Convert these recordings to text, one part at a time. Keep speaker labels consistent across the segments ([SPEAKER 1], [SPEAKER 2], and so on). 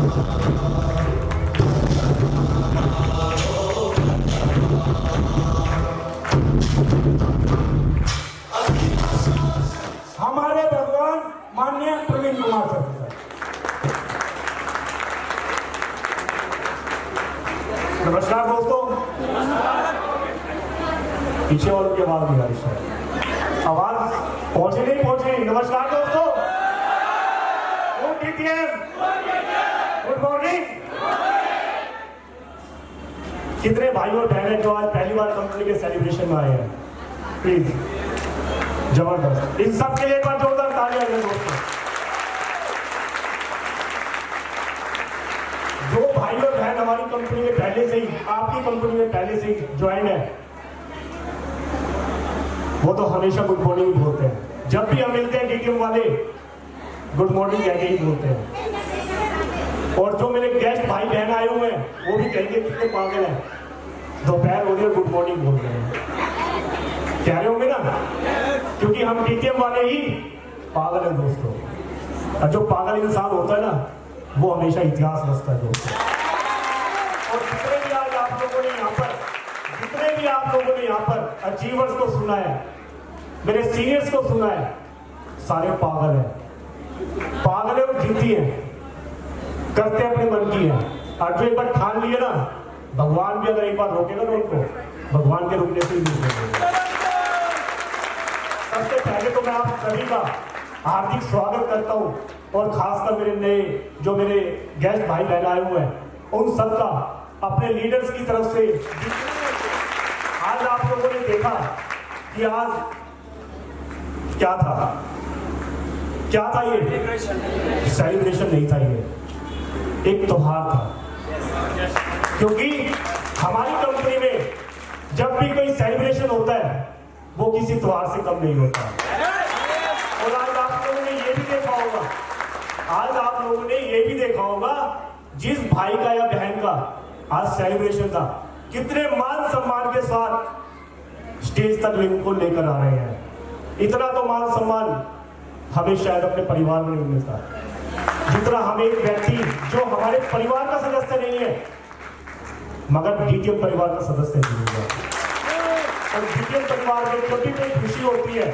[SPEAKER 1] हमारे भगवान माननीय प्रवीण कुमार सर। नमस्कार दोस्तों। पीछे वालों की आवाज नहीं आ रही शायद, आवाज पहुंचे नहीं पहुंचे। नमस्कार दोस्तों, गुड टीटीएम, गुड मॉर्निंग। कितने भाई और बहनें जो आज पहली बार कंपनी के सेलिब्रेशन में आए हैं, प्लीज जबरदस्त, इन सब के लिए एक बार जोरदार तालियां दें दोस्तों। जो भाई और बहन हमारी कंपनी में पहले से ही, आपकी कंपनी में पहले से ही ज्वाइन है, वो तो हमेशा गुड मॉर्निंग बोलते हैं। जब भी हम मिलते हैं टीटीएम वाले गुड मॉर्निंग कह के ही बोलते हैं। और जो मेरे गेस्ट भाई बहन आए हुए हैं वो भी कहेंगे कितने पागल हैं, दोपहर हो रही है गुड मॉर्निंग बोल रहे हैं। कह रहे होंगे ना, क्योंकि हम टीटीएम वाले ही पागल हैं दोस्तों। और जो पागल इंसान होता है ना, वो हमेशा इतिहास रचता है दोस्तों। और जितने भी आज आप लोगों ने यहाँ पर, जितने भी आप लोगों ने यहाँ पर अचीवर्स को सुना है, मेरे सीनियर्स को सुना है, सारे पागल हैं। पागल है और जीती है, करते अपने मन की है। और जो एक बार ठान लिए ना, भगवान भी अगर एक बार रोकेगा ना उनको, भगवान के रुकने से ही नहीं रोकेगा। सबसे पहले तो मैं आप सभी का हार्दिक स्वागत करता हूं, और खासकर मेरे नए जो मेरे गेस्ट भाई बहन आए हुए हैं, उन सबका अपने लीडर्स की तरफ से। आज आप लोगों ने देखा कि आज क्या था, क्या था ये सेलिब्रेशन नहीं था, ये एक त्योहार था। क्योंकि हमारी कंपनी में जब भी कोई सेलिब्रेशन होता है वो किसी त्योहार से कम नहीं होता। और आज आप लोगों ने ये भी देखा होगा, आज आप लोगों ने ये भी देखा होगा, जिस भाई का या बहन का आज सेलिब्रेशन था, कितने मान सम्मान के साथ स्टेज तक उनको लेकर आ रहे हैं। इतना तो मान सम्मान हमें शायद अपने परिवार में नहीं मिलता, जितना हमें एक व्यक्ति जो हमारे परिवार का सदस्य नहीं है मगर डीटीएम परिवार का सदस्य नहीं होगा। और डीटीएम परिवार में जब भी कोई खुशी होती है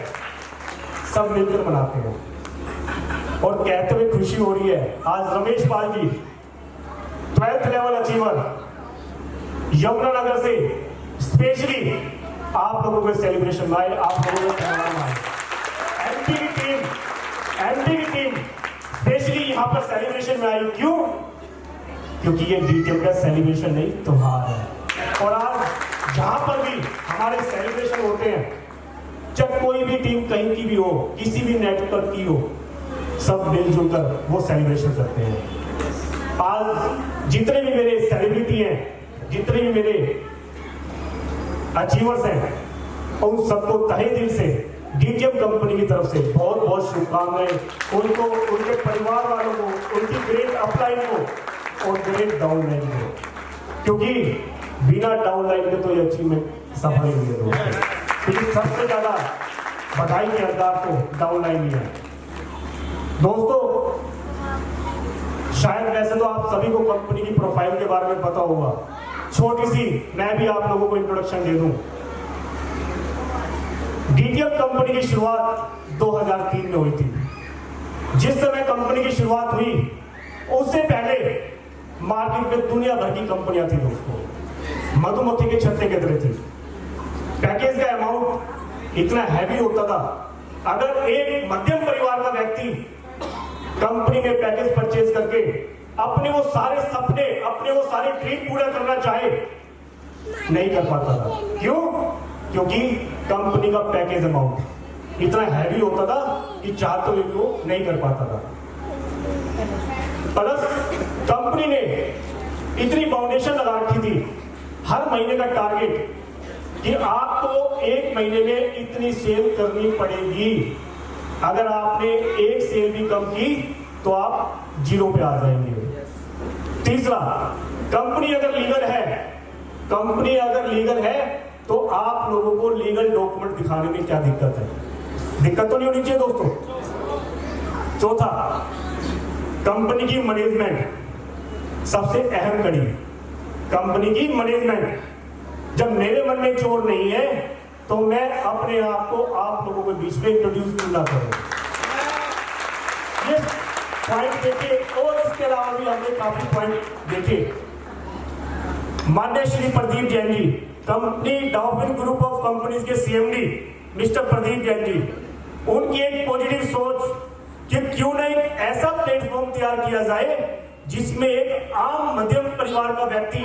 [SPEAKER 1] सब मिलकर मनाते हैं। और कहते हुए खुशी हो रही है, आज Ramesh Pal ji 12th level achiever Yamunanagar से स्पेशली आप लोगों के सेलिब्रेशन में आए, आप लोगों को एमपी की टीम स्पेशली यहाँ पर सेलिब्रेशन में आई। क्यों? क्योंकि ये डीटीएम का सेलिब्रेशन नहीं त्योहार है। और आज जहां पर भी हमारे सेलिब्रेशन होते हैं, चाहे कोई भी टीम कहीं की भी हो, किसी भी नेटवर्क की हो, सब मिलजुल कर वो सेलिब्रेशन करते हैं। आज जितने भी मेरे सेलिब्रिटी हैं, जितने भी मेरे अचीवर्स हैं, उन सबको तहे दिल से डीटीएम कंपनी की तरफ से बहुत बहुत शुभकामनाएं। उनको, उनके परिवार वालों को, उनकी ग्रेट अपलाइन को और ग्रेट डाउनलाइन को, क्योंकि बिना डाउनलाइन के तो ये अचीवमेंट सफल नहीं है दोस्तों। क्योंकि सबसे ज्यादा बधाई के हकदार तो डाउनलाइन ही है दोस्तों। शायद वैसे तो आप सभी को कंपनी की प्रोफाइल के बारे में पता होगा, छोटी सी मैं भी आप लोगों को इंट्रोडक्शन दे दूं। डीटीएम कंपनी की शुरुआत 2003 में हुई थी। जिस समय कंपनी की शुरुआत हुई उससे पहले मार्केट में दुनिया भर की कंपनियां थी दोस्तों, मधुमक्खी के छत्ते की तरह थी। पैकेज का अमाउंट इतना हैवी होता था, अगर एक मध्यम परिवार का व्यक्ति कंपनी में पैकेज परचेज करके अपने वो सारे सपने, अपने वो सारे ड्रीम पूरा करना चाहे, नहीं कर पाता था। क्यों? क्योंकि कंपनी का पैकेज अमाउंट इतना हैवी होता था कि चाहते हुए वो नहीं कर पाता था। प्लस कंपनी ने इतनी फाउंडेशन लगा रखी थी, हर महीने का टारगेट कि आपको एक महीने में इतनी सेल करनी पड़ेगी। अगर आपने एक सेल भी कम की तो आप जीरो पे आ जाएंगे। तीसरा, कंपनी अगर लीगल है तो आप लोगों को लीगल डॉक्यूमेंट दिखाने में क्या दिक्कत है? दिक्कत तो नहीं होनी चाहिए दोस्तों। चौथा, कंपनी की मैनेजमेंट सबसे अहम कड़ी कंपनी की मैनेजमेंट। जब मेरे मन में चोर नहीं है तो मैं अपने आप को आप लोगों के बीच में इंट्रोड्यूस क्यों ना करूं। ये पॉइंट देखे और इसके अलावा भी हमने काफी पॉइंट देखे। माननीय Shri Pradeep Jain ji, company Dolphin group of companies के सीएमडी मिस्टर प्रदीप जैन जी, उनकी एक पॉजिटिव सोच कि क्यों ना एक ऐसा प्लेटफॉर्म तैयार किया जाए जिसमें एक आम मध्यम परिवार का व्यक्ति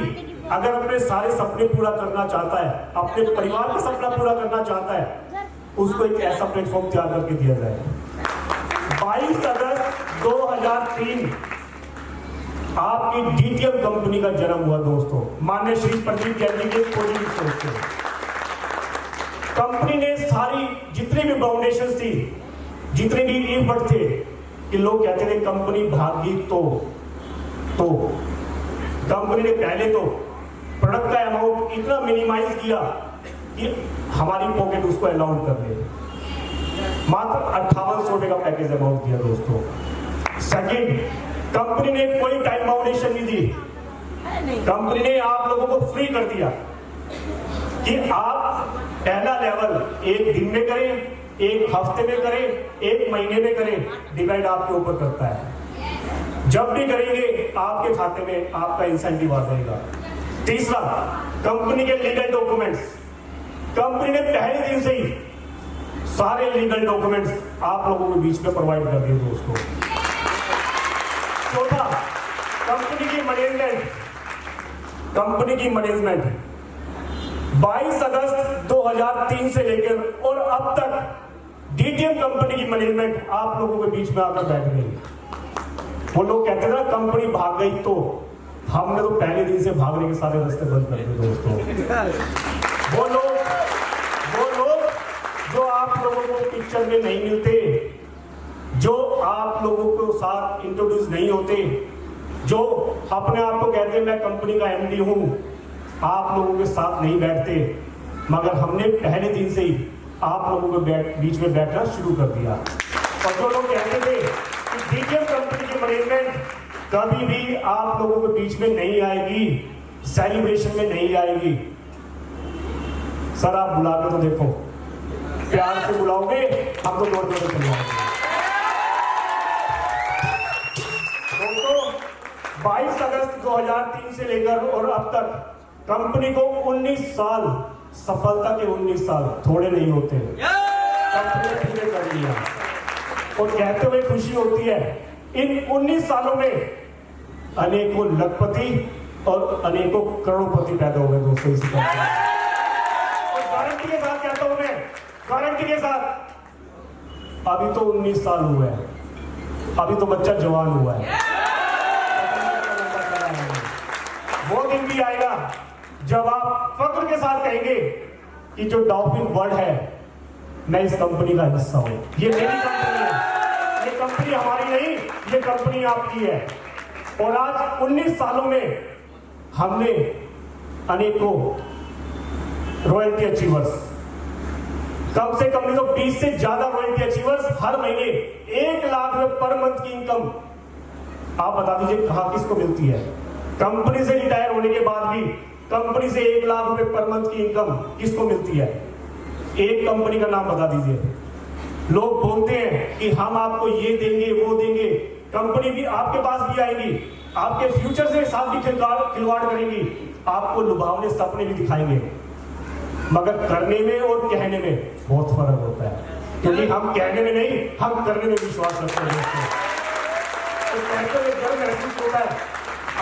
[SPEAKER 1] अगर अपने सारे सपने पूरा करना चाहता है, अपने परिवार का सपना पूरा करना चाहता है, उसको एक ऐसा प्लेटफॉर्म तैयार करके दिया जाए। 22 अगस्त 2003 आपकी डीटीएम कंपनी का जन्म हुआ दोस्तों, माननीय श्री प्रदीप जैन जी के पॉजिटिव सोच से। कंपनी ने सारी जितनी भी फाउंडेशन थी, जितने भी इफर्ट थे कि लोग कहते थे कंपनी भागी तो कंपनी ने पहले तो प्रोडक्ट का अमाउंट इतना मिनिमाइज किया कि हमारी पॉकेट उसको अलाउड कर ले, मात्र 5800 रुपए का पैकेज अमाउंट दिया दोस्तों। सेकंड, कंपनी ने कोई टाइम बाउंडेशन नहीं दी, कंपनी ने आप लोगों को फ्री कर दिया कि आप पहला लेवल एक दिन में करें, एक हफ्ते में करें, एक महीने में करें, डिपेंड आपके ऊपर करता है। जब भी करेंगे आपके खाते में आपका इंसेंटिव आ जाएगा। तीसरा, कंपनी के लीगल डॉक्यूमेंट्स, कंपनी ने पहले दिन से ही सारे लीगल डॉक्यूमेंट्स आप लोगों के बीच में प्रोवाइड कर दिए दोस्तों। चौथा, कंपनी की मैनेजमेंट 22 अगस्त 2003 से लेकर और अब तक डीटीएम कंपनी की मैनेजमेंट आप लोगों के बीच में आकर बैठ गई। वो लोग कहते थे ना कंपनी भाग गई, तो हमने तो पहले दिन से भागने के सारे रास्ते बंद कर दिए दोस्तों। वो लोग जो आप लोगों को पिक्चर में नहीं मिलते, जो आप लोगों को साथ इंट्रोड्यूस नहीं होते, जो अपने आप को कहते हैं मैं कंपनी का एमडी हूं, आप लोगों के साथ नहीं बैठते, मगर हमने पहले दिन से ही आप लोगों के बीच में बैठना शुरू कर दिया। और जो लोग कहते थे कि डीटीएम कंपनी की मैनेजमेंट कभी भी आप लोगों के बीच में नहीं आएगी, सेलिब्रेशन में नहीं आएगी, सर आप बुला के तो देखो, प्यार से बुलाओगे हम तो दौड़ दौड़ चले जाएंगे। दोस्तों 22 अगस्त 2003 से लेकर और अब तक कंपनी को 19 साल, सफलता के 19 साल थोड़े नहीं होते, कंपनी ने पूरे कर लिया और कहते हुए खुशी होती है। इन 19 सालों में अनेकों लखपति और अनेकों करोड़पति पैदा हुए दोस्तों इसी कंपनी में। और गारंटी के साथ कहता हूं मैं, गारंटी के साथ, अभी तो 19 साल हुए हैं, अभी तो बच्चा जवान हुआ है। वो दिन भी आएगा जब आप फख्र के साथ कहेंगे कि जो डॉल्फिन वर्ल्ड है, मैं इस कंपनी का हिस्सा हूं, ये मेरी कंपनी है, ये कंपनी हमारी नहीं, ये कंपनी आपकी है। और आज 19 सालों में हमने अनेकों रॉयल्टी अचीवर्स, कम से कम नहीं तो 20 से ज्यादा रॉयल्टी अचीवर्स हर महीने 1 लाख रुपए पर मंथ की इनकम, आप बता दीजिए कहां किसको मिलती है। कंपनी से रिटायर होने के बाद भी कंपनी से 1 लाख रुपए पर मंथ की इनकम किसको मिलती है? एक कंपनी का नाम बता दीजिए। लोग बोलते हैं कि हम आपको ये देंगे वो देंगे, कंपनी भी आपके पास भी आएगी, आपके फ्यूचर से साथ भी खिलवाड़ करेंगी, आपको लुभावने सपने भी दिखाएंगे, मगर करने में और कहने में बहुत फर्क होता है, क्योंकि हम कहने में नहीं, हम करने में विश्वास रखते हैं। तो कहते हुए गर्व महसूस होता है।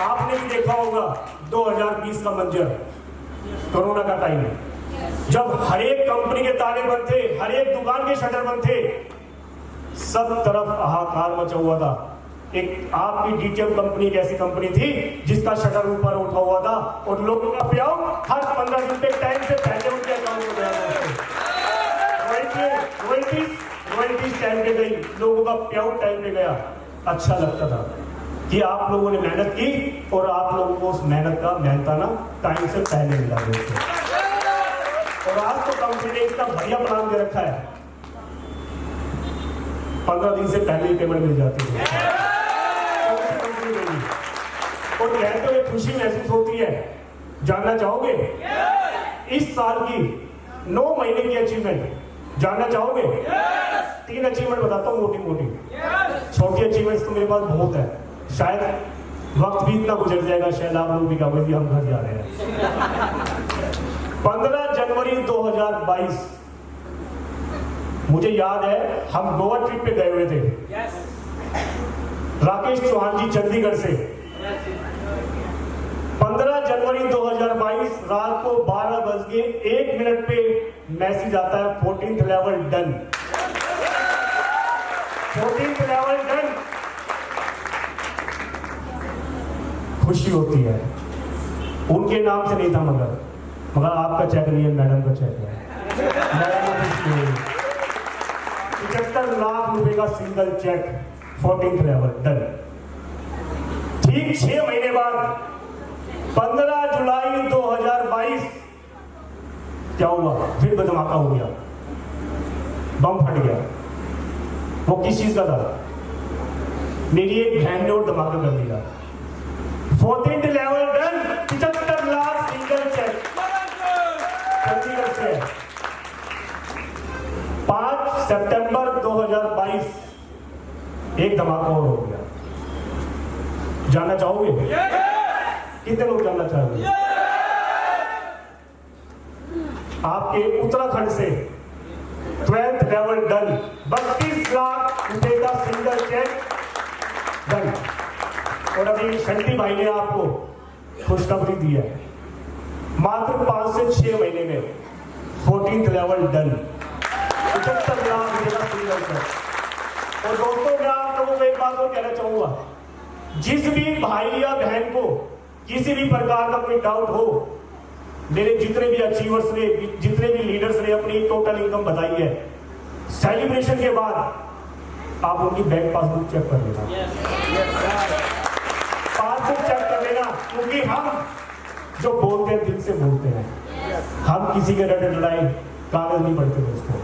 [SPEAKER 1] आपने भी देखा होगा 2020 का मंजर, कोरोना का टाइम, जब हर एक कंपनी के ताले बंद थे, हर एक दुकान के शटर बंद थे, सब तरफ हाहाकार मचा हुआ था। एक आपकी डीटीएम कंपनी एक ऐसी कंपनी थी जिसका शटर ऊपर उठा हुआ था और लोगों का प्यार हर 15 दिन पे टाइम से पहले उनके अकाउंट में गया। रॉयल्टीज टाइम पे गई, लोगों का प्यार टाइम पे गया। अच्छा लगता था कि आप लोगों ने मेहनत की और आप लोगों को उस मेहनत का मेहनताना टाइम से पहले मिला दोस्तों। और आज तो कंपनी ने इतना बढ़िया प्लान दे रखा है, 15 दिन से पहले ही पेमेंट मिल जाती है। और कहते हुए खुशी महसूस होती है। जानना चाहोगे इस साल की 9 महीने की अचीवमेंट जानना चाहोगे? 3 अचीवमेंट बताता हूँ मोटी मोटी। छोटी अचीवमेंट्स तो मेरे पास बहुत है, शायद वक्त भी इतना गुजर जाएगा, शायद आप लोग भी कहोगे कि हम घर जा रहे हैं। 15 जनवरी 2022 मुझे याद है, हम गोवा ट्रिप पे गए हुए थे। राकेश चौहान जी चंडीगढ़ से। 15 जनवरी 2022 रात को 12:01 पे मैसेज आता है 14th level done. 14th level done. खुशी होती है, उनके नाम से नहीं था, मगर आपका चेक नहीं है, मैडम का चेक है। मैडम को खुशी हुई। 75 लाख रुपए का single check, 14th level done. ठीक 6 महीने बाद 15 जुलाई 2022 क्या हुआ? फिर धमाका हो गया, बम फट गया। वो किस चीज का था? मेरी एक बहन ने और धमाका कर दिया। 14th level done, 75 lakh single cheque Chandigarh से। 5 सितंबर 2022 एक धमाका और हो गया। जानना चाहोगे? कितने लोग जानना चाहोगे? आपके उत्तराखंड से 12th लेवल डन, 32 लाख रुपए का सिंगल चेक डन। और अभी शंटी भाई ने आपको खुशखबरी दी है, मात्र 5 से 6 महीने में 14th लेवल डन, 75 लाख रुपए का सिंगल चेक। और दोस्तों, मैं आप लोगों को एक बात और कहना चाहूंगा, जिस भी भाई या बहन को किसी भी प्रकार का कोई डाउट हो, मेरे जितने भी अचीवर्स ने, जितने भी लीडर्स ने अपनी टोटल इनकम बताई है, सेलिब्रेशन के बाद आप उनकी बैंक पासबुक चेक कर लेना। पासबुक चेक कर लेना, क्योंकि हम जो बोलते हैं दिल से बोलते हैं। हम किसी के रट लड़ाई कागज नहीं पढ़ते दोस्तों।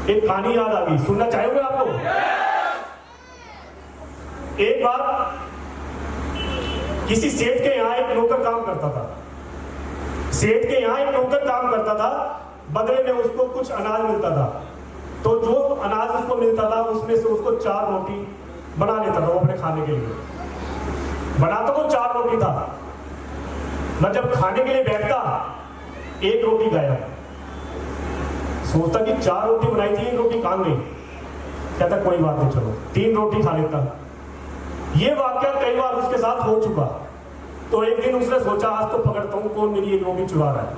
[SPEAKER 1] एक कहानी याद आ गई, सुनना चाहोगे आपको? एक बार किसी सेठ के यहाँ एक नौकर काम करता था। सेठ के यहाँ एक नौकर काम करता था, बदले में उसको कुछ अनाज मिलता था। तो जो अनाज उसको मिलता था उसमें से उसको 4 रोटी बना लेता था वो अपने खाने के लिए। बनाता तो 4 रोटी था, मैं जब खाने के लिए बैठता 1 रोटी गायब। सोचता कि 4 रोटी बनाई थी, 1 रोटी कहाँ गई? कहता कोई बात नहीं, चलो 3 रोटी खा लेता। ये वाकया कई बार उसके साथ हो चुका। तो एक दिन उसने सोचा आज तो पकड़ता हूं कौन मेरी 1 रोटी चुरा रहा है।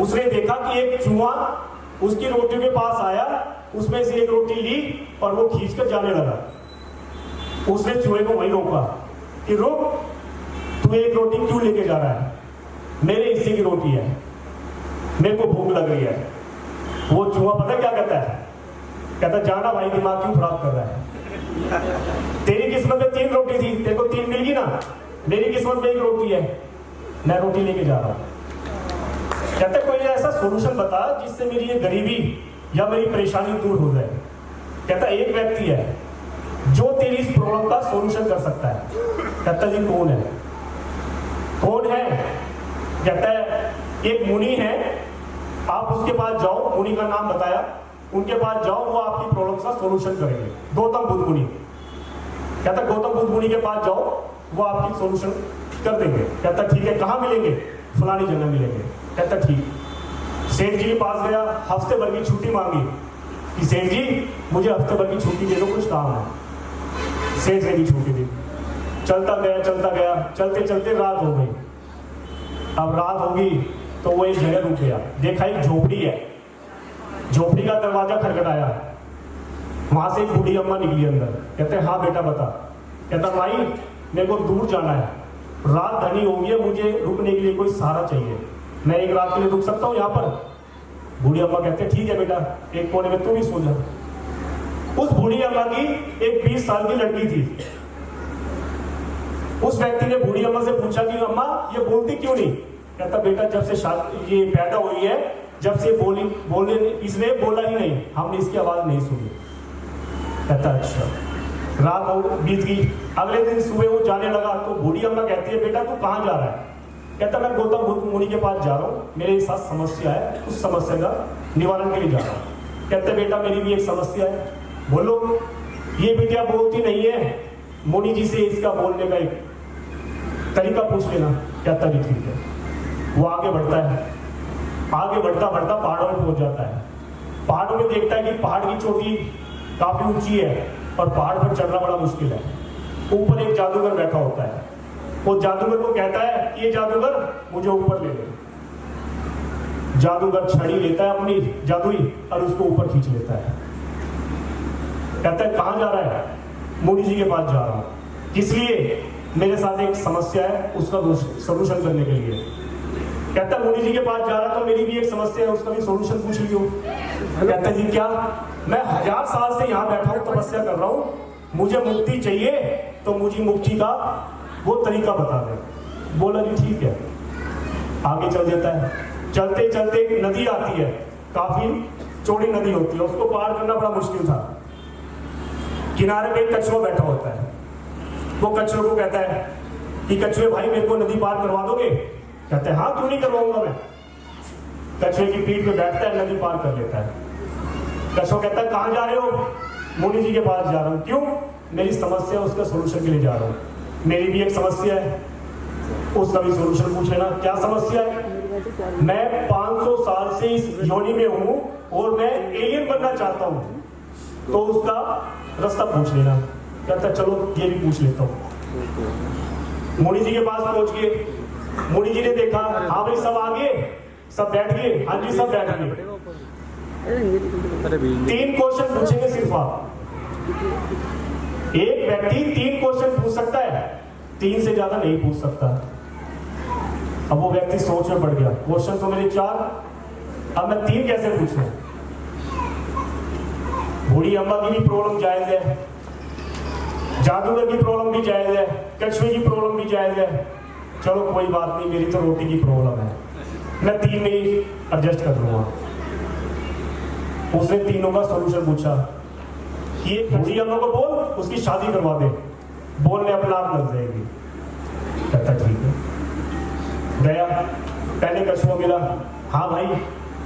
[SPEAKER 1] उसने देखा कि एक चूहा उसकी रोटी के पास आया, उसमें से 1 रोटी ली और वो खींचकर जाने लगा। उसने चूहे को वहीं रोका कि रुक, तू 1 रोटी क्यों लेके जा रहा है? मेरे हिस्से की रोटी है, मेरे को भूख लग रही है। वो चूहा पता क्या कहता है? कहता जाना भाई, दिमाग क्यों खराब कर रहा है? तेरी किस्मत में 3 रोटी थी, तेरे को 3 मिल गई ना, मेरी किस्मत में 1 रोटी है, मैं रोटी लेके जा रहा हूं। कहते कोई ऐसा सॉल्यूशन बता जिससे मेरी ये गरीबी या मेरी परेशानी दूर हो जाए। कहता एक व्यक्ति है जो तेरी इस प्रॉब्लम का सॉल्यूशन कर सकता है। कहता जी कौन है? कौन है? कहता है एक मुनि है, आप उसके पास जाओ। मुनि का नाम बताया, उनके पास जाओ, वो आपकी प्रॉब्लम का सॉल्यूशन करेंगे। गौतम बुद्ध मुनि। कहता गौतम बुद्ध मुनि के पास जाओ, वो आपकी सॉल्यूशन कर देंगे। कहता ठीक है, कहाँ मिलेंगे? फलानी जगह मिलेंगे। कहता ठीक। सेठ जी के पास गया, हफ्ते भर की छुट्टी मांगी कि सेठ जी मुझे हफ्ते भर की छुट्टी दे दो, कुछ काम है। सेठ ने भी छुट्टी दी। चलता गया, चलते चलते रात हो गई। अब रात होगी तो वो एक जगह रुक गया, देखा एक झोपड़ी है। झोपड़ी का दरवाजा खटखटाया, वहां से एक बूढ़ी अम्मा निकली अंदर। कहते हाँ बेटा बता। कहता भाई मेरे को दूर जाना है, रात घनी हो गई है, मुझे रुकने के लिए कोई सहारा चाहिए, मैं 1 रात के लिए रुक सकता हूँ यहाँ पर? बूढ़ी अम्मा कहते ठीक है बेटा, एक कोने में तू भी सो जा। उस बूढ़ी अम्मा की एक 20 साल की लड़की थी। उस व्यक्ति ने बूढ़ी अम्मा से पूछा कि अम्मा ये बोलती क्यों नहीं? कहता बेटा जब से ये पैदा हुई है, जब से बोले इसने बोला ही नहीं, हमने इसकी आवाज नहीं सुनी। कहता अच्छा। रात हो बीत गई, अगले दिन सुबह वो जाने लगा तो बूढ़ी अम्मा कहती है बेटा तू कहाँ जा रहा है? कहता मैं गौतम बुद्ध मुनि के पास जा रहा हूँ, मेरे साथ समस्या है, उस समस्या का निवारण के लिए जा रहा हूँ। कहते बेटा मेरी भी एक समस्या है, बोलो। ये बिटिया बोलती नहीं है, मुनि जी से इसका बोलने का एक तरीका पूछ लेना। कहता भी ठीक है। वो आगे बढ़ता है, आगे बढ़ता बढ़ता पहाड़ों में पहुंच जाता है। पहाड़ों में देखता है कि पहाड़ की चोटी काफी ऊंची है और पहाड़ पर चढ़ना बड़ा मुश्किल है। ऊपर एक जादूगर बैठा होता है, वो जादूगर को कहता है ये जादूगर मुझे ऊपर ले ले। जादूगर छड़ी लेता है अपनी जादुई और उसको ऊपर खींच लेता है। कहता है कहाँ जा रहा है? मुनि जी के पास जा रहा हूँ। किस लिए? मेरे साथ एक समस्या है, उसका सोल्यूशन करने के लिए। कहता मुनि जी के पास जा रहा तो मेरी भी एक समस्या है, उसका भी सोल्यूशन पूछ लियो। कहता जी क्या? मैं 1000 साल से यहाँ बैठा हूँ, तपस्या कर रहा हूँ, मुझे मुक्ति चाहिए, तो मुझे मुक्ति का वो तरीका बता दे। बोला जी ठीक है। आगे चल देता है। चलते चलते एक नदी आती है, काफी चौड़ी नदी होती है, उसको पार करना बड़ा मुश्किल था। किनारे पे एक कछुआ बैठा होता है। वो कछुए को कहता है कि कछुए भाई मेरे को नदी पार करवा दोगे? कहते हैं हाँ क्यों नहीं करवाऊंगा मैं। कछुए की पीठ पे बैठता है, नदी पार कर लेता है। कछुआ कहता है कहाँ जा रहे हो? मुनि जी के पास जा रहा हूँ। क्यों? मेरी समस्या, उसका सोल्यूशन के लिए जा रहा हूँ। मेरी भी एक समस्या है, उसका भी सोल्यूशन पूछ लेना। क्या समस्या है? मैं 500 साल से इस योनि में हूँ और मैं एलियन बनना चाहता हूँ, तो उसका रास्ता पूछ लेना। कहता चलो ये भी पूछ लेता हूँ। मुनि जी के पास पहुंच गए। मुनि जी ने देखा हाँ भाई सब आ गए, सब बैठ गए। हाँ जी सब बैठ गए। 3 क्वेश्चन पूछेंगे सिर्फ आप। एक व्यक्ति 3 क्वेश्चन पूछ सकता है, 3 से ज्यादा नहीं पूछ सकता। अब वो व्यक्ति सोच में पड़ गया, क्वेश्चन तो मेरे 4, अब मैं 3 कैसे पूछूं? बूढ़ी अम्मा की भी प्रॉब्लम जायज है, जादूगर की प्रॉब्लम भी जायज है, कछुए की प्रॉब्लम भी जायज है। चलो कोई बात नहीं, मेरी तो रोटी की प्रॉब्लम है, मैं 3 में ही एडजस्ट कर लूंगा। उसने तीनों का सॉल्यूशन पूछा कि बूढ़ी अम्मा को बोल उसकी शादी करवा दे, बोलने अपने आप लग जाएगी। कहता ठीक है। गया, पहले कछुआ मिला। हाँ भाई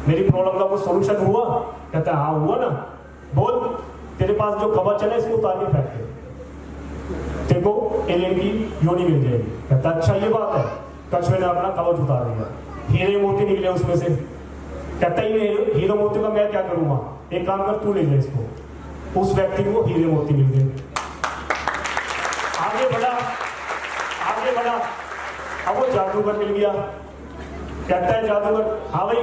[SPEAKER 1] मेरी प्रॉब्लम का कुछ सॉल्यूशन हुआ? कहता हाँ हुआ ना, बोल तेरे पास जो कवच है इसको उतार के फेंक दे, तेरे को एलियन की योनि मिल जाएगी। कहता अच्छा ये बात है। कछुए ने अपना कवच उतार दिया, हीरे मोती निकले उसमें से। कहता ही हीरे मोती का मैं क्या करूंगा, एक काम कर तू ले जा इसको। उस व्यक्ति को हीरे मोती मिल गए। आगे बढ़ा, आगे बढ़ा। अब वो जादूगर मिल गया। कहता है जादूगर हाँ भाई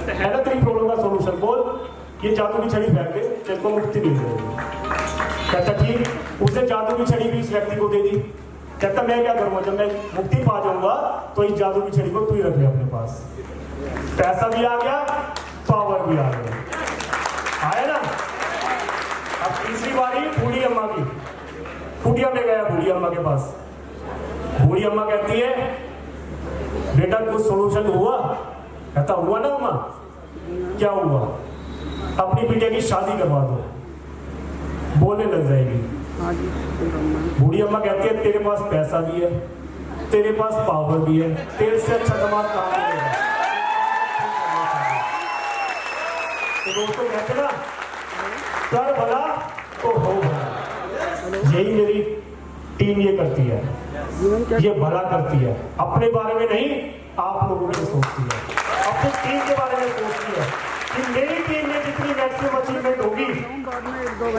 [SPEAKER 1] है ना तेरी प्रॉब्लम का सॉल्यूशन, बोल ये जादू की छड़ी फेंक दे, तेरे को मुक्ति मिल जाएगी। कहता ठीक। उसने जादू की छड़ी भी इस व्यक्ति को दे दी। कहता मैं क्या करूंगा, जब मैं मुक्ति पा जाऊंगा तो इस जादू की छड़ी को तू ही रख ले अपने पास। पैसा भी आ गया, पावर भी आ गया, आया ना। अब तीसरी बारी बूढ़ी अम्मा की। कुटिया में गया बूढ़ी अम्मा के पास। बूढ़ी अम्मा कहती है बेटा कुछ सोल्यूशन हुआ? कहता हुआ ना अम्मा। क्या हुआ? अपनी बिटिया की शादी करवा दो, बोलने लग जाएगी। बूढ़ी अम्मा कहती है तेरे पास पैसा भी है, तेरे पास पावर भी है, तेरे से अच्छा दिमाग कहाँ मिलेगा? तो दोस्तों कहते ना कर भला तो हो भला। यही मेरी टीम ये करती है, ये भला करती है। अपने बारे में नहीं, आप लोगों के सोचती है, अपनी टीम के बारे में सोचती है कि मेरी टीम में जितनी मैक्सिमम अचीवमेंट होगी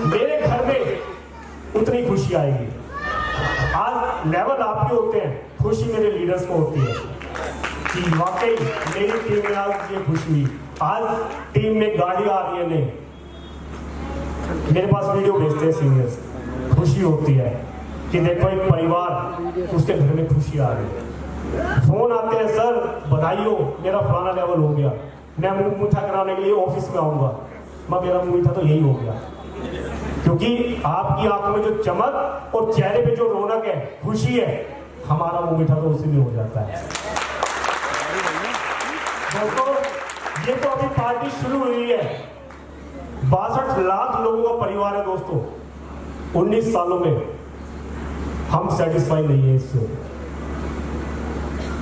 [SPEAKER 1] मेरे घर में उतनी खुशी आएगी। आज लेवल आपके होते हैं, खुशी मेरे लीडर्स को होती है कि वाकई मेरी टीम में आज ये खुशी हुई। आज टीम में गाड़ी आ रही है, नहीं मेरे पास वीडियो भेजते हैं सीनियर्स, खुशी होती है कि देखो एक परिवार उसके घर में खुशी आ रही है। फोन आते हैं सर बधाई हो मेरा फलाना लेवल हो गया, मैं मुंह मीठा कराने के लिए ऑफिस में आऊंगा, मैं मेरा मुंह मीठा तो यही हो गया। क्योंकि आपकी आंखों में जो चमक और चेहरे पे जो रौनक है, खुशी है, हमारा मुंह मीठा तो उसी में हो जाता है। दोस्तों ये तो अभी पार्टी शुरू हुई है, 62 लाख लोगों का परिवार है दोस्तों। 19 सालों में हम सेटिस्फाई नहीं है इससे।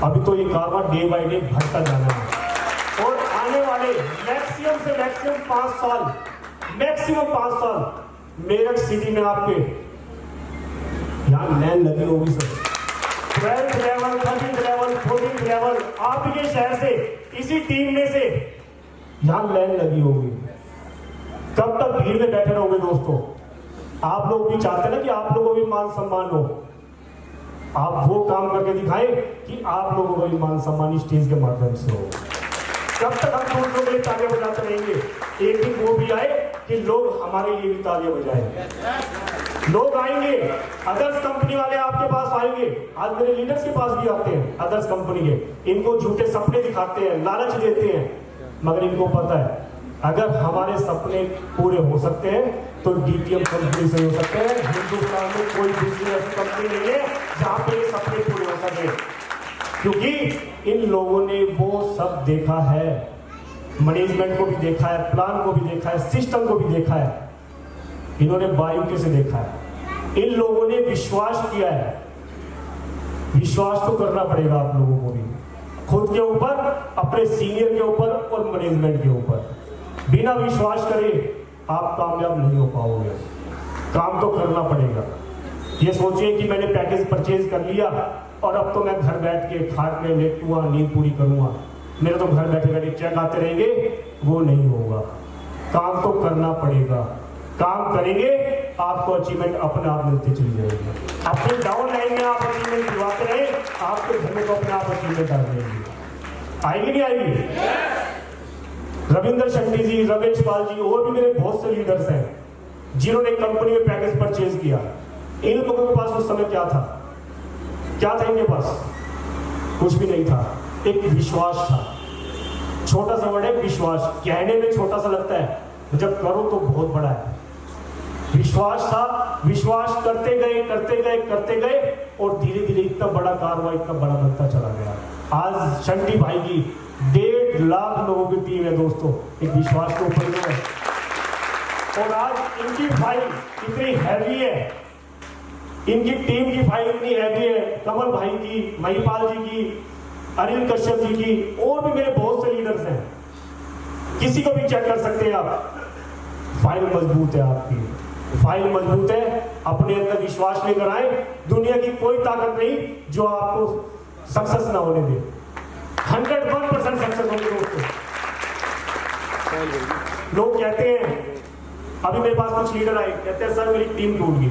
[SPEAKER 1] अभी तो ये कारवां डे बाय डे बढ़ता जाना है और आने वाले मैक्सिमम से मैक्सिमम 5 साल, मैक्सिमम 5 साल मेरठ सिटी में आपके यहाँ लाइन लगी होगी sir. 12th level, 13th level, 14th level, आप ही के शहर से, इसी टीम में से यहाँ लाइन लगी होगी। कब तक भीड़ में बैठे रहोगे दोस्तों? आप लोग भी चाहते हैं ना कि आप लोगों को भी मान सम्मान हो। आप वो काम करके दिखाएं कि आप लोगों को भी मान सम्मान स्टेज के माध्यम से हो। कब तक हम दूसरों के लिए तालियां बजाते रहेंगे? एक दिन वो भी आए कि लोग हमारे लिए भी तालियां बजाएं। लोग आएंगे, अदर्स कंपनी वाले आपके पास आएंगे। आज मेरे लीडर्स के पास भी आते हैं अदर्स कंपनी के, इनको झूठे सपने दिखाते हैं, लालच देते हैं, मगर इनको पता है अगर हमारे सपने पूरे हो सकते हैं तो डीटीएम कंपनी से हो सकते हैं। हिंदुस्तान में कोई दूसरी ऐसी कंपनी नहीं है जहां पे ये सपने पूरे हो सके, क्योंकि इन लोगों ने वो सब देखा है। मैनेजमेंट को भी देखा है, प्लान को भी देखा है, सिस्टम को भी देखा है, इन्होंने बारीकी से देखा है। इन लोगों ने विश्वास किया है। विश्वास तो करना पड़ेगा आप लोगों को भी, खुद के ऊपर, अपने सीनियर के ऊपर और मैनेजमेंट के ऊपर। बिना विश्वास करे आप कामयाब नहीं हो पाओगे। काम तो करना पड़ेगा। ये सोचिए कि मैंने पैकेज परचेज कर लिया और अब तो मैं घर बैठ के खाट में लेटूंगा, नींद पूरी करूंगा, मेरे तो घर बैठे बैठे चेक आते रहेंगे, वो नहीं होगा। काम तो करना पड़ेगा। काम करेंगे आपको अचीवमेंट अपने आप मिलती चली जाएगी। अपने डाउन लाइन में आप अचीवमेंट दिलवाते रहे, आपके घर में तो अपने आप अचीवमेंट आ जाएगी। आएगी नहीं आएगी? रविंद्र शक्ति जी, रमेश पाल जी और भी मेरे बहुत से लीडर्स हैं जिन्होंने कंपनी में पैकेज परचेज किया। इन लोगों के पास उस समय क्या था? क्या था इनके पास? कुछ भी नहीं था। एक विश्वास था। छोटा सा वर्ड है विश्वास। कहने में छोटा सा लगता है, जब करो तो बहुत बड़ा है। विश्वास था। विश्वास करते गए करते गए करते गए और धीरे धीरे इतना बड़ा कारवां, इतना बड़ा बनता चला गया। आज शंटी भाई की 1.5 लाख लोगों की टीम है दोस्तों, एक विश्वास के ऊपर जो है। और आज इनकी फाइल इतनी हैवी है, इनकी टीम की फाइल इतनी हैवी है, कमल भाई की, महिपाल जी की, अनिल कश्यप जी की, और भी मेरे बहुत से लीडर्स हैं, किसी को भी चेक कर सकते हैं आप। फाइल मजबूत है आपकी, फाइल मजबूत है। अपने अंदर विश्वास लेकर आए। दुनिया की कोई ताकत नहीं जो आपको सक्सेस ना होने दे। 101% सक्सेस होंगे दोस्तों। लोग कहते हैं, अभी मेरे पास कुछ लीडर आए, कहते हैं सर मेरी टीम टूट गई,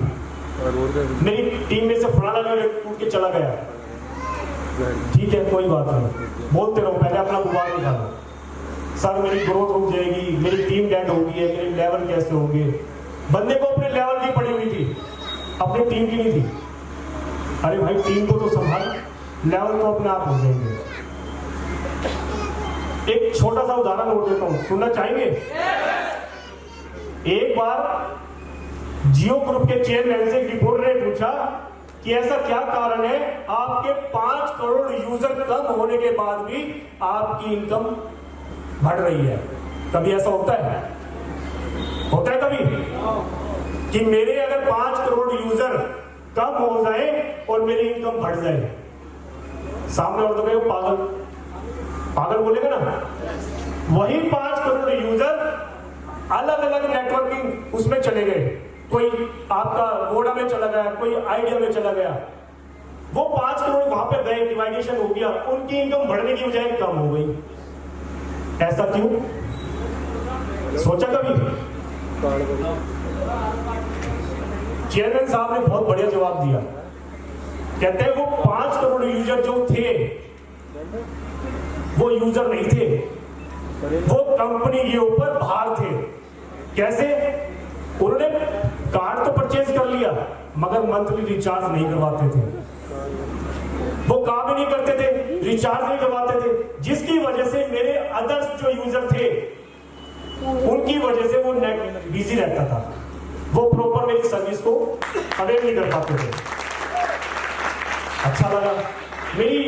[SPEAKER 1] मेरी टीम में से फलाना लीडर टूट के चला गया। ठीक है, कोई बात नहीं, बोलते रहो, पहले अपना गुबार निकालो। सर मेरी ग्रोथ रुक जाएगी, मेरी टीम डेड होगी है, मेरे लेवल कैसे होंगे? बंदे को अपने लेवल की पड़ी हुई थी, अपनी टीम की नहीं थी। अरे भाई टीम को तो संभाल, लेवल तो अपने आप हो जाएंगे। एक छोटा सा उदाहरण और देता हूं, सुनना चाहेंगे? एक बार जियो ग्रुप के चेयरमैन से रिपोर्टर ने पूछा कि ऐसा क्या कारण है आपके 5 करोड़ यूजर कम होने के बाद भी आपकी इनकम बढ़ रही है? कभी ऐसा होता है? होता है कभी कि मेरे अगर 5 करोड़ यूजर कम हो जाए और मेरी इनकम बढ़ जाए? सामने और तो कहे पागल, पागल बोलेगा ना। वही 5 करोड़ यूजर अलग अलग नेटवर्किंग उसमें चले गए, कोई आपका वोडा में चला गया, कोई आइडिया में चला गया, वो 5 करोड़ वहां पे गए, डिवाइडेशन हो गया, उनकी इनकम बढ़ने की बजाय कम हो गई। ऐसा क्यों? सोचा कभी? चेयरमैन साहब ने बहुत बढ़िया जवाब दिया। कहते हैं वो 5 करोड़ यूजर जो थे वो यूजर नहीं थे, वो कंपनी के ऊपर भार थे। कैसे? उन्होंने कार्ड तो परचेज कर लिया मगर मंथली रिचार्ज नहीं करवाते थे, वो काम ही नहीं करते थे, रिचार्ज नहीं करवाते थे, जिसकी वजह से मेरे अदर्स जो यूजर थे उनकी वजह से वो नेट बिजी रहता था, वो प्रॉपर मेरी सर्विस को अवेल नहीं कर पाते थे। अच्छा लगा, मेरी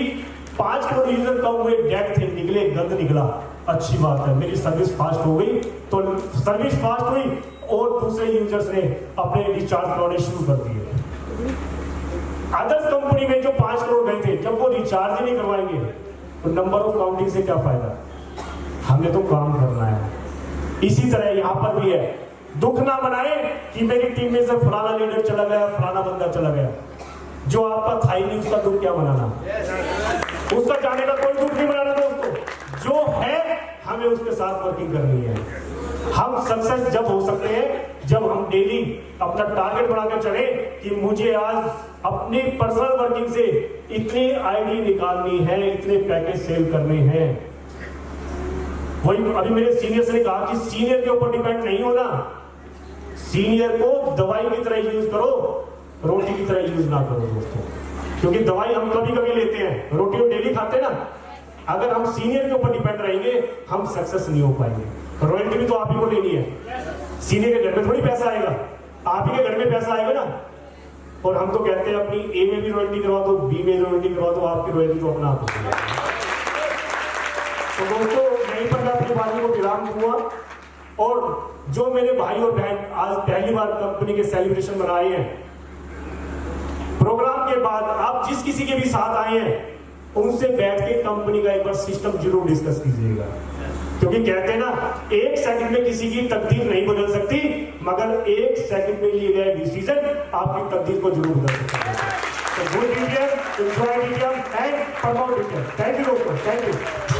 [SPEAKER 1] 5 करोड़ यूजर कम हुए, डेड थे, निकले, गंद निकला, अच्छी बात है, मेरी सर्विस फास्ट हो गई। तो सर्विस फास्ट हुई और दूसरे यूजर्स ने अपने रिचार्ज करवाने शुरू कर दिए। अदर्स कंपनी में जो 5 करोड़ गए थे, जब वो रिचार्ज ही नहीं करवाएंगे तो नंबर ऑफ काउंटिंग से क्या फायदा? हमें तो काम करना है। इसी तरह यहां पर भी है, दुख ना मनाए कि मेरी टीम में से फलाना लीडर चला गया, फलाना बंदा चला गया। जो आपका था ही नहीं उसका दुख क्या मनाना? उसका जाने का कोई दुख नहीं मनाना दोस्तों। जो है हमें उसके साथ वर्किंग करनी है। हम सक्सेस जब हो सकते हैं जब हम डेली अपना टारगेट बनाकर चले कि मुझे आज अपनी पर्सनल वर्किंग से इतनी आईडी निकालनी है, इतने पैकेज सेल करने हैं। वही अभी मेरे सीनियर्स ने कहा कि सीनियर के ऊपर डिपेंड नहीं होना, सीनियर को दवाई की तरह यूज करो, रोटी की तरह यूज ना करो दोस्तों। क्योंकि दवाई हम कभी कभी लेते हैं, रोटी हम डेली खाते हैं ना। अगर हम सीनियर के ऊपर डिपेंड रहेंगे हम सक्सेस नहीं हो पाएंगे। रॉयल्टी भी तो आप ही को लेनी है, सीनियर के घर में थोड़ी पैसा आएगा, आप ही के घर में पैसा आएगा ना। और हम तो कहते हैं अपनी ए में भी रॉयल्टी करवा दो, बी में रॉयल्टी करवा दो, आपकी रॉयल्टी तो अपना आप होगी। तो दोस्तों यहीं पर मैं अपनी बात को विराम दूंगा। और जो मेरे भाई और बहन आज पहली बार कंपनी के सेलिब्रेशन मना रहे हैं, प्रोग्राम के बाद आप जिस किसी के भी साथ आए हैं उनसे बैठ के कंपनी का एक बार सिस्टम जरूर डिस्कस कीजिएगा। क्योंकि कहते हैं ना, 1 सेकंड में किसी की तकदीर नहीं बदल सकती, मगर 1 सेकंड में लिए गए डिसीजन आपकी तकदीर को जरूर बदल सकते हैं। So good DTM, enjoy DTM and promote DTM. Thank you दोस्तों, थैंक यू।